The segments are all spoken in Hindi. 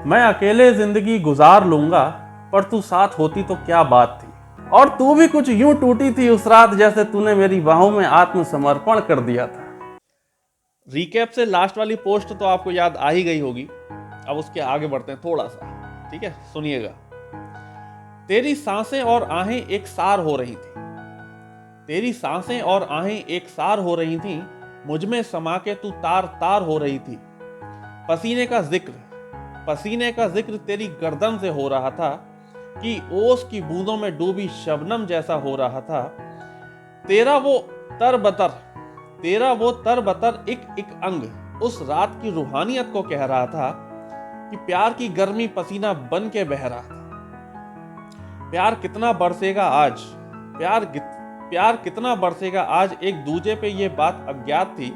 मैं अकेले जिंदगी गुजार लूंगा, पर तू साथ होती तो क्या बात थी। और तू भी कुछ यूं टूटी थी उस रात, जैसे तूने मेरी बाहों में आत्मसमर्पण कर दिया था। रिकैप से लास्ट वाली पोस्ट तो आपको याद आ ही गई होगी। अब उसके आगे बढ़ते हैं थोड़ा सा, ठीक है, सुनिएगा। तेरी सांसें और आहें एक सार हो रही थी, तेरी सांसें और आहें एक सार हो रही थी, मुझ में समा के तू तार तार हो रही थी। पसीने का जिक्र तेरी गर्दन से हो रहा था, कि ओस की बूंदों में डूबी शबनम जैसा हो रहा था। तेरा वो तरबतर एक एक अंग उस रात की रूहानियत को कह रहा था, कि प्यार की गर्मी पसीना बन के बह रहा था। प्यार कितना बरसेगा आज, प्यार कितना बरसेगा आज, एक दूजे पे ये बात अज्ञात थी।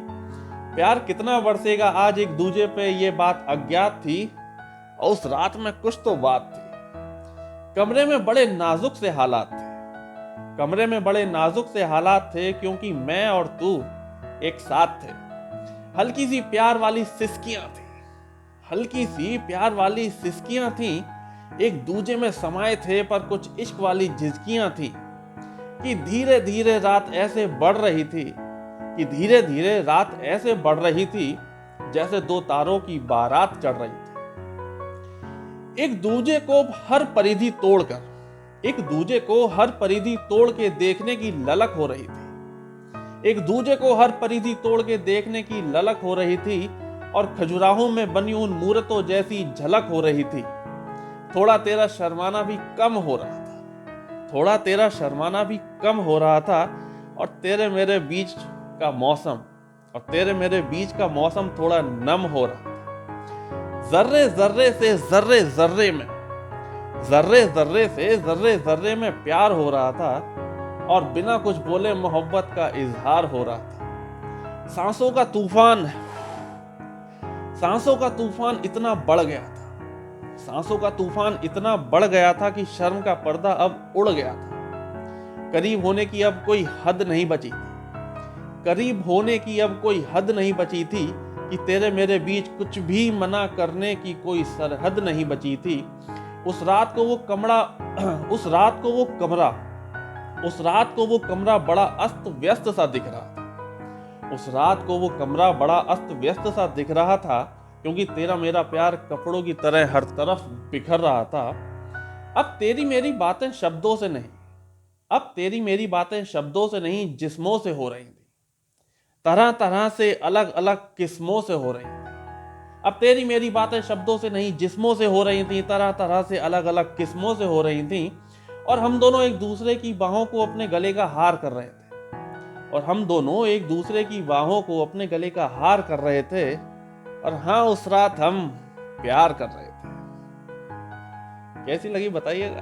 प्यार कितना बरसेगा आज, एक दूजे पे ये बात अज्ञात थी। और उस रात में कुछ तो बात थी। कमरे में बड़े नाजुक से हालात थे, क्योंकि मैं और तू एक साथ थे। हल्की सी प्यार वाली सिसकियां थी, एक दूजे में समाये थे, पर कुछ इश्क वाली झिझकियां थी। कि धीरे धीरे रात ऐसे बढ़ रही थी, जैसे दो तारों की बारात चढ़ रही थी। एक दूजे को हर परिधि तोड़ के देखने की ललक हो रही थी, और खजुराहों में बनी उन मूर्तों जैसी झलक हो रही थी। थोड़ा तेरा शर्माना भी कम हो रहा था, और तेरे मेरे बीच का मौसम थोड़ा नम हो रहा था। जर्रे जर्रे में प्यार हो रहा था, और बिना कुछ बोले मोहब्बत का इजहार हो रहा था। सांसों का तूफान इतना बढ़ गया था, कि शर्म का पर्दा अब उड़ गया था। करीब होने की अब कोई हद नहीं बची थी, कि तेरे मेरे बीच कुछ भी मना करने की कोई सरहद नहीं बची थी। उस रात को वो कमरा बड़ा अस्त व्यस्त सा दिख रहा था, क्योंकि तेरा मेरा प्यार कपड़ों की तरह हर तरफ बिखर रहा था। अब तेरी मेरी बातें शब्दों से नहीं जिस्मों से हो रही थी, तरह तरह से अलग अलग किस्मों से हो रही थी। अब तेरी मेरी बातें शब्दों से नहीं जिस्मों से हो रही थी, तरह तरह से अलग अलग किस्मों से हो रही थी। और हम दोनों एक दूसरे की बाहों को अपने गले का हार कर रहे थे। और हाँ, उस रात हम प्यार कर रहे थे। कैसी लगी बताइएगा।